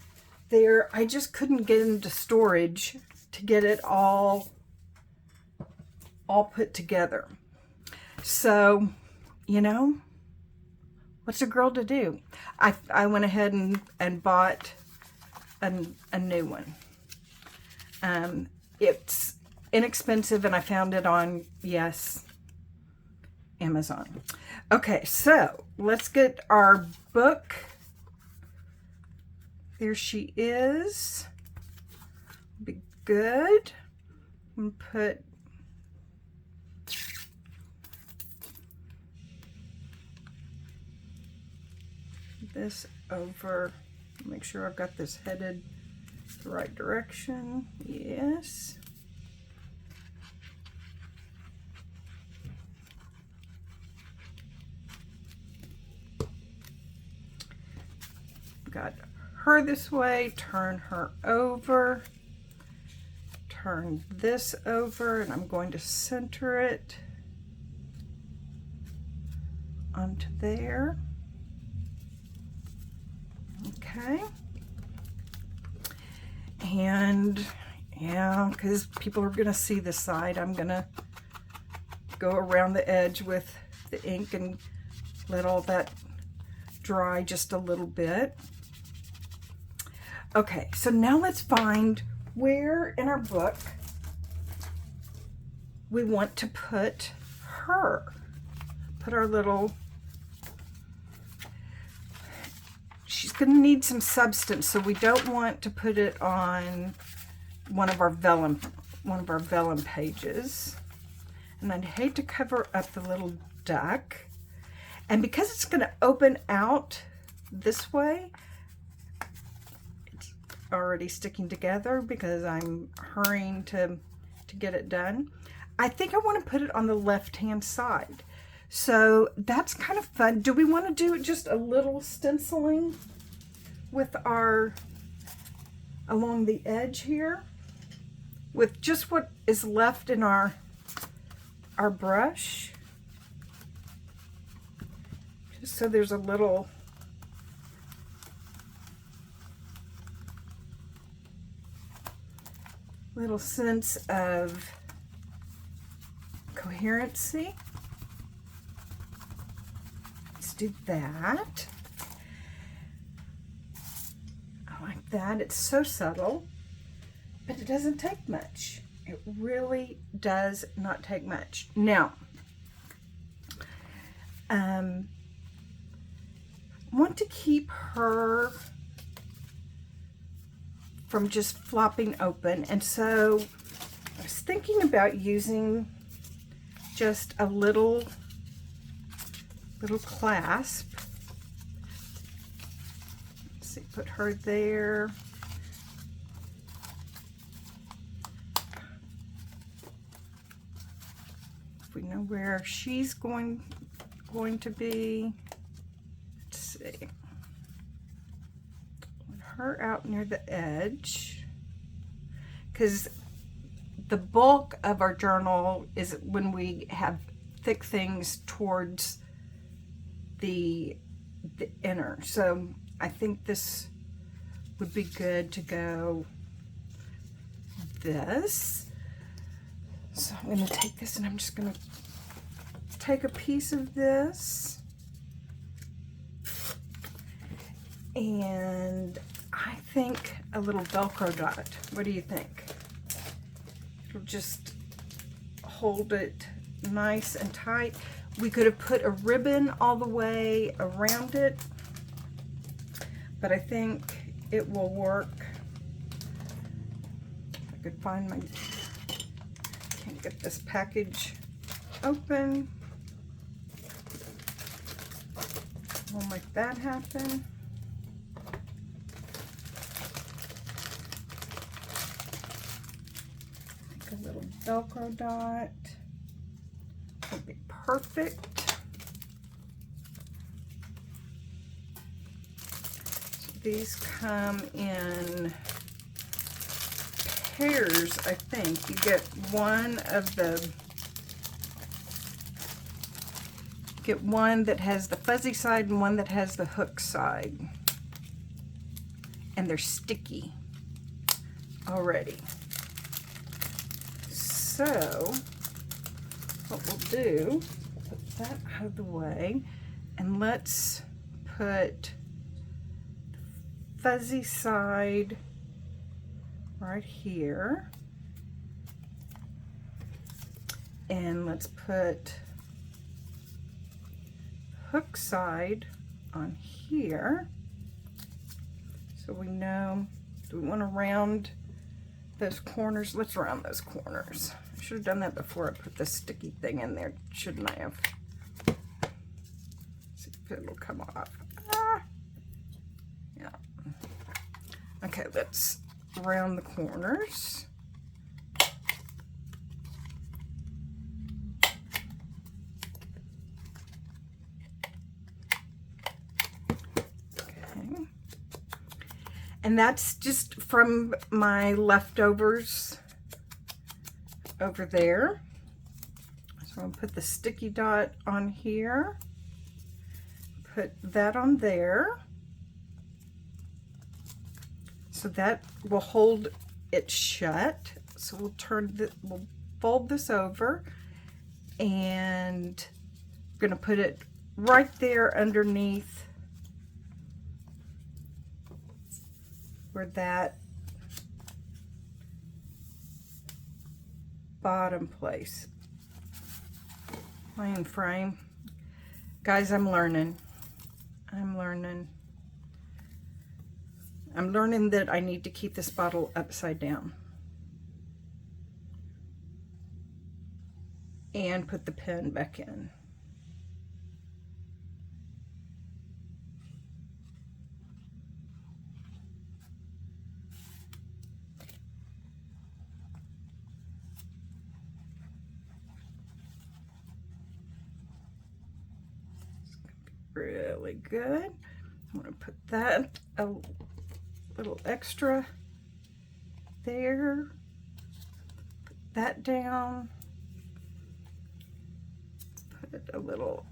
Speaker 1: there, I just couldn't get into storage to get it all put together. So, what's a girl to do? I went ahead and bought a new one. It's inexpensive, and I found it on, yes, Amazon. Okay, so let's get our book. There she is. Be good. And put this over. Make sure I've got this headed the right direction. Yes. Got her this way, turn her over, turn this over, and I'm going to center it onto there. Okay. And yeah, because people are going to see the side, I'm going to go around the edge with the ink and let all that dry just a little bit. Okay, so now let's find where in our book we want to put her. Put our little, she's going to need some substance, so we don't want to put it on one of our vellum pages. And I'd hate to cover up the little duck. And because it's going to open out this way, it's already sticking together because I'm hurrying to get it done. I think I want to put it on the left-hand side. So that's kind of fun. Do we want to do just a little stenciling with our, along the edge here, with just what is left in our brush? Just so there's a little sense of coherency. Let's do that. I like that. It's so subtle, but it doesn't take much. It really does not take much. Now, want to keep her from just flopping open, and so I was thinking about using just a little clasp. Let's see, put her there. If we know where she's going to be. Let's see. Put her out near the edge, because the bulk of our journal is when we have thick things towards the inner. So I think this would be good to go this. So I'm going to take this and I'm just going to take a piece of this, and I think a little Velcro dot. What do you think? It'll just hold it nice and tight. We could have put a ribbon all the way around it, but I think it will work. If I could find my, can't get this package open. Won't make that happen. I think a little Velcro dot will be perfect. So these come in pairs, I think. You get one of the, get one that has the fuzzy side and one that has the hook side, and they're sticky already. So what we'll do, put that out of the way, and let's put the fuzzy side right here, and let's put hook side on here, so we know, do we want to round those corners? Let's round those corners. I should have done that before I put the sticky thing in there, shouldn't I have? See if it'll come off. Ah. Okay, let's round the corners. Okay. And that's just from my leftovers over there. So I'm going to put the sticky dot on here. Put that on there. So that will hold it shut. So we'll fold this over, and I'm going to put it right there underneath where that bottom place. Plain frame. Guys, I'm learning. I'm learning that I need to keep this bottle upside down. And put the pen back in. It's gonna be really good. I'm gonna put that a little extra there. Put that down. Put a little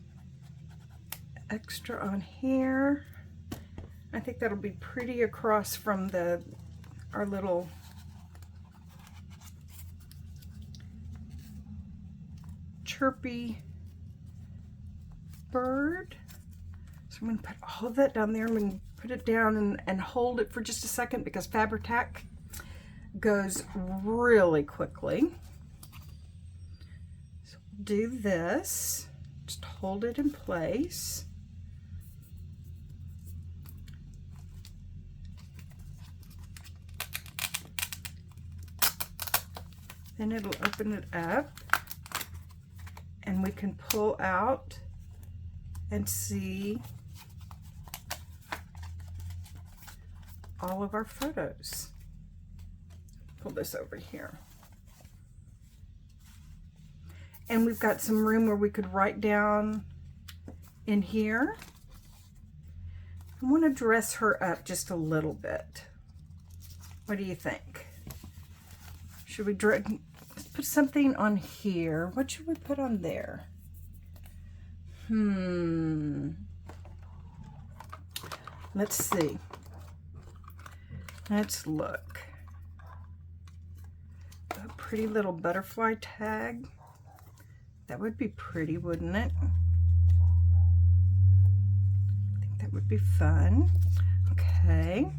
Speaker 1: extra on here. I think that'll be pretty across from our little chirpy bird. So I'm going to put all of that down there. I'm going to put it down and hold it for just a second because Fabri-Tac goes really quickly. So we'll do this. Just hold it in place. Then it'll open it up and we can pull out and see all of our photos. Pull this over here. And we've got some room where we could write down in here. I want to dress her up just a little bit. What do you think? Should we put something on here? What should we put on there? Let's see. Let's look. A pretty little butterfly tag. That would be pretty, wouldn't it? I think that would be fun. Okay. I'm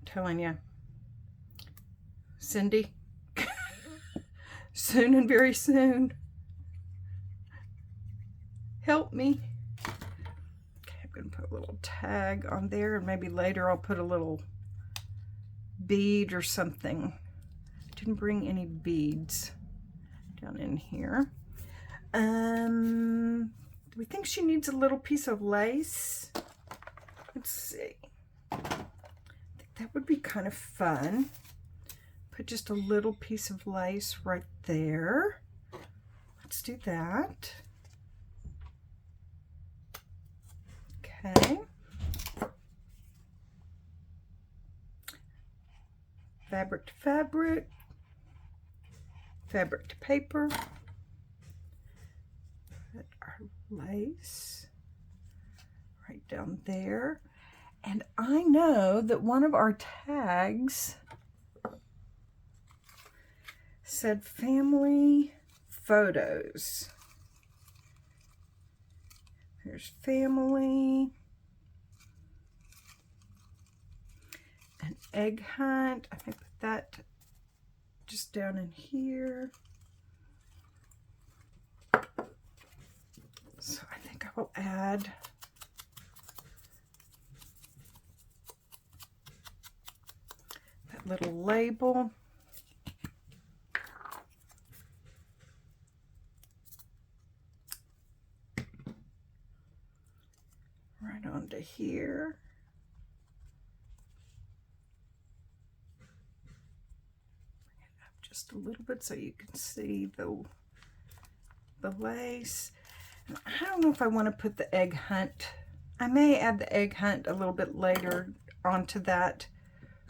Speaker 1: telling you, Cindy, soon and very soon. Help me. Okay, I'm going to put a little tag on there, and maybe later I'll put a little bead or something. Didn't bring any beads down in here. Do we think she needs a little piece of lace? Let's see. I think that would be kind of fun. Put just a little piece of lace right there. Let's do that. Okay. Fabric to fabric. Fabric to paper. Put our lace right down there. And I know that one of our tags said family photos. There's family, an egg hunt. I may put that just down in here. So I think I will add that little label. here. Bring it up just a little bit so you can see the lace. And I don't know if I want to put the egg hunt. I may add the egg hunt a little bit later onto that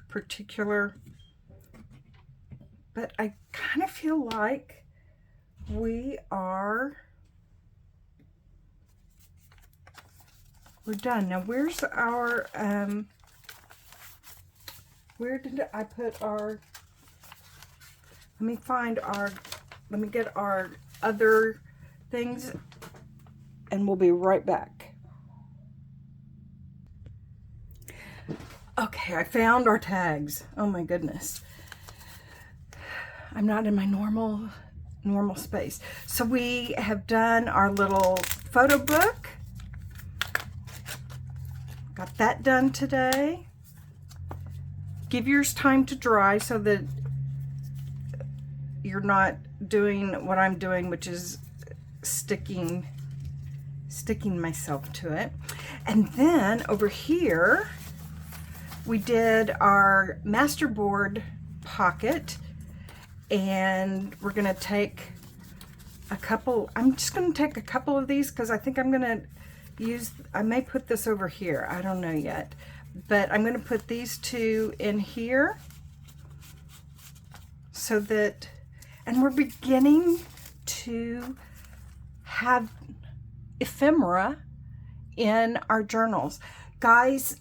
Speaker 1: particular, but I kind of feel like we're done. Now where's our, where did I put our, let me get our other things and we'll be right back. Okay, I found our tags. Oh my goodness. I'm not in my normal space. So we have done our little photo book. Got that done today. Give yours time to dry so that you're not doing what I'm doing, which is sticking myself to it. And then over here, we did our Masterboard pocket, and we're gonna take a couple, I'm just gonna take a couple of these because I think I'm gonna use, I may put this over here, I don't know yet, but I'm gonna put these two in here so that, and we're beginning to have ephemera in our journals. Guys,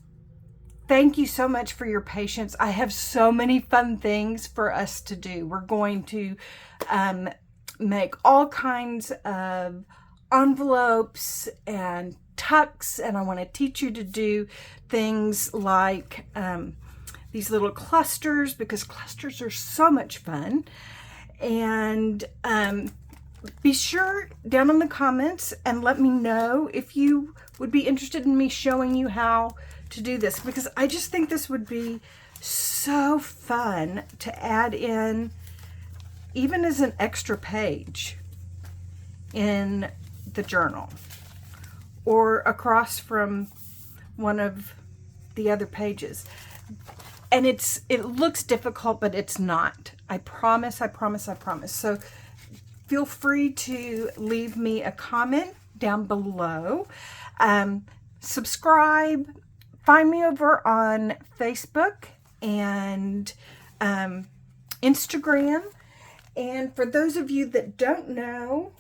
Speaker 1: thank you so much for your patience. I have so many fun things for us to do. We're going to make all kinds of envelopes and tucks, and I want to teach you to do things like these little clusters, because clusters are so much fun. And be sure down in the comments and let me know if you would be interested in me showing you how to do this, because I just think this would be so fun to add in, even as an extra page in the journal or across from one of the other pages. And it looks difficult, but it's not. I promise, I promise, I promise. So feel free to leave me a comment down below. Subscribe. Find me over on Facebook and Instagram. And for those of you that don't know,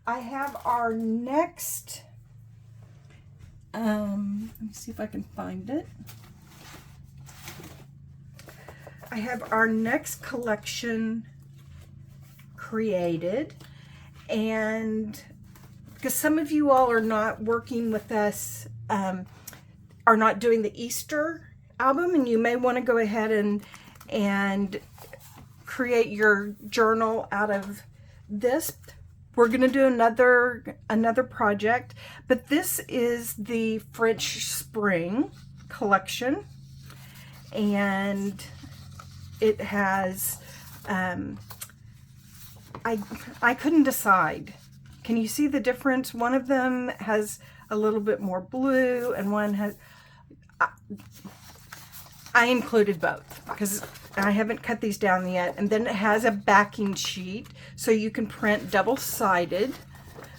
Speaker 1: I have our next, let me see if I can find it. I have our next collection created, and because some of you all are not working with us, are not doing the Easter album, and you may want to go ahead and create your journal out of this. We're going to do another project, but this is the French Spring collection, and it has I couldn't decide. Can you see the difference? One of them has a little bit more blue, and one has, I included both because I haven't cut these down yet. And then it has a backing sheet so you can print double-sided.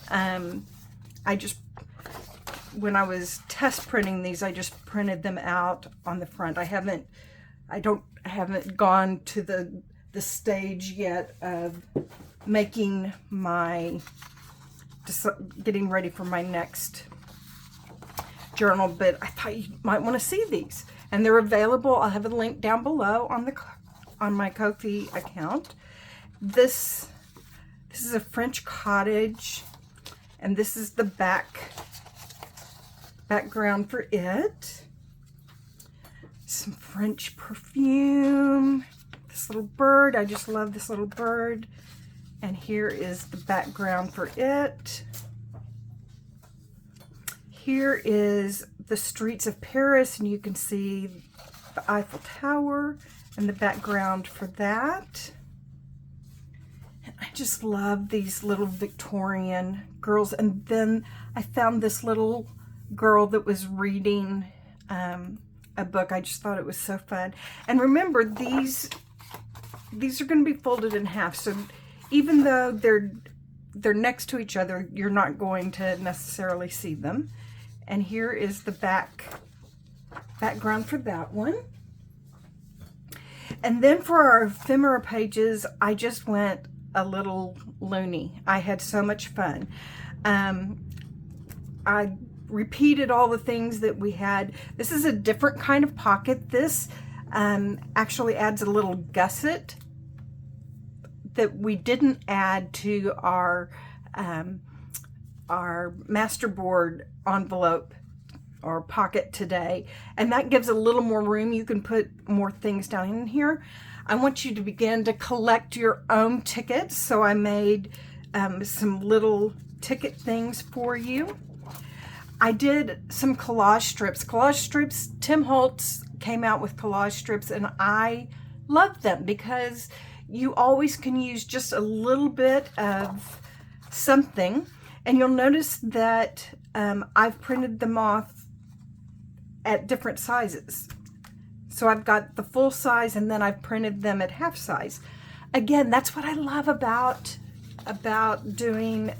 Speaker 1: I just, when I was test printing these, I just printed them out on the front. I haven't gone to the stage yet of making my, getting ready for my next journal, but I thought you might want to see these, and they're available. I'll have a link down below on my Ko-fi account. This is a French cottage, and this is the background for it. Some French perfume. This little bird, I just love this little bird. And here is the background for it. Here is the streets of Paris, and you can see the Eiffel Tower and the background for that. And I just love these little Victorian girls. And then I found this little girl that was reading a book. I just thought it was so fun. And remember, these are going to be folded in half, so even though they're next to each other, you're not going to necessarily see them. And here is the background for that one. And then for our ephemera pages, I just went a little loony. I had so much fun. I repeated all the things that we had. This is a different kind of pocket. This actually adds a little gusset that we didn't add to our Masterboard envelope or pocket today, and that gives a little more room. You can put more things down in here. I want you to begin to collect your own tickets, so I made some little ticket things for you. I did some collage strips. Collage strips, Tim Holtz came out with collage strips, and I love them because you always can use just a little bit of something. And you'll notice that I've printed them off at different sizes. So I've got the full size, and then I've printed them at half size. Again, that's what I love about doing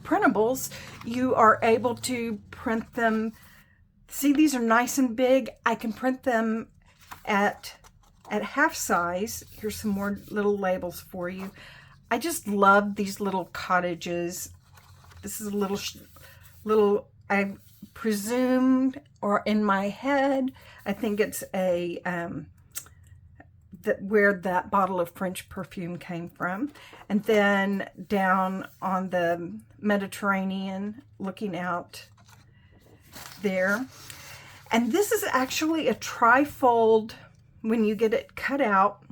Speaker 1: printables. You are able to print them. See, these are nice and big. I can print them at half size. Here's some more little labels for you. I just love these little cottages. This is a little, I presumed, or in my head, I think it's a, where that bottle of French perfume came from. And then down on the Mediterranean, looking out there. And this is actually a tri-fold. When you get it cut out,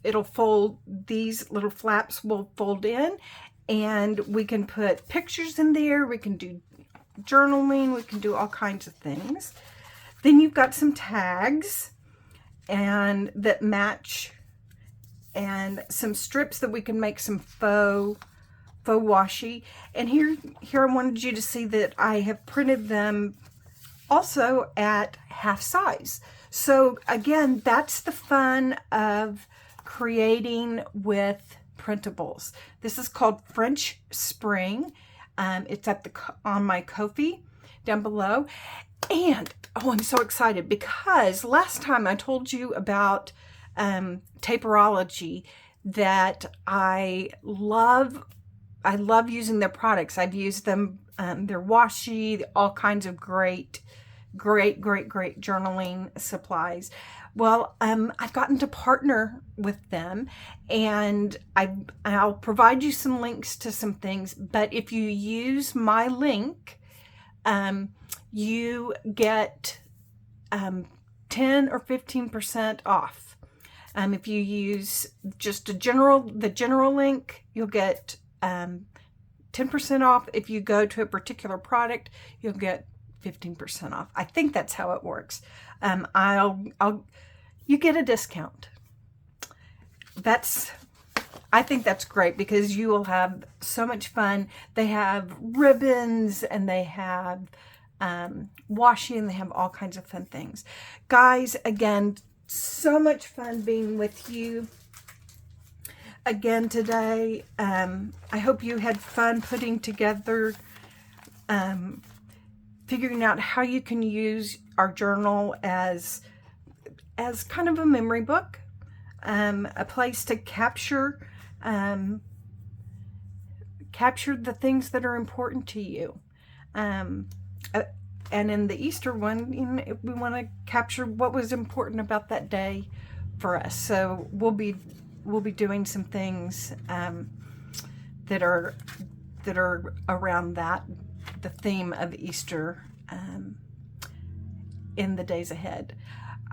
Speaker 1: it'll fold, these little flaps will fold in, and we can put pictures in there, we can do journaling, we can do all kinds of things. Then you've got some tags and that match, and some strips that we can make some faux washi. And here I wanted you to see that I have printed them also at half size. So again, that's the fun of creating with printables. This is called French Spring. It's on my Ko-fi down below. And oh, I'm so excited because last time I told you about Taperology, that I love using their products. I've used them, their washi, all kinds of great journaling supplies. Well, I've gotten to partner with them, and I'll provide you some links to some things, but if you use my link, you get 10 or 15% off. If you use just the general link, you'll get 10% off. If you go to a particular product, you'll get 15% off. I think that's how it works. You get a discount. I think that's great because you will have so much fun. They have ribbons, and they have washi, and they have all kinds of fun things. Guys, again, so much fun being with you again today. I hope you had fun putting together, figuring out how you can use our journal as kind of a memory book, a place to capture the things that are important to you. And in the Easter one, we want to capture what was important about that day for us. So we'll be doing some things that are around that, the theme of Easter, in the days ahead.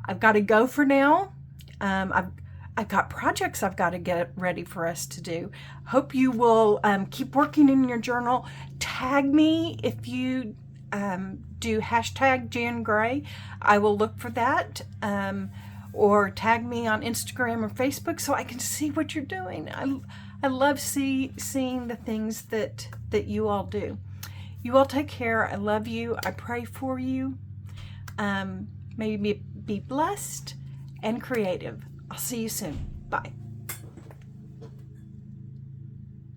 Speaker 1: I've got to go for now. I've got projects I've got to get ready for us to do. Hope you will keep working in your journal. Tag me if you do hashtag Jann Gray. I will look for that. Or tag me on Instagram or Facebook so I can see what you're doing. I love seeing the things that you all do. You all take care. I love you. I pray for you. May you be blessed and creative. I'll see you soon. Bye.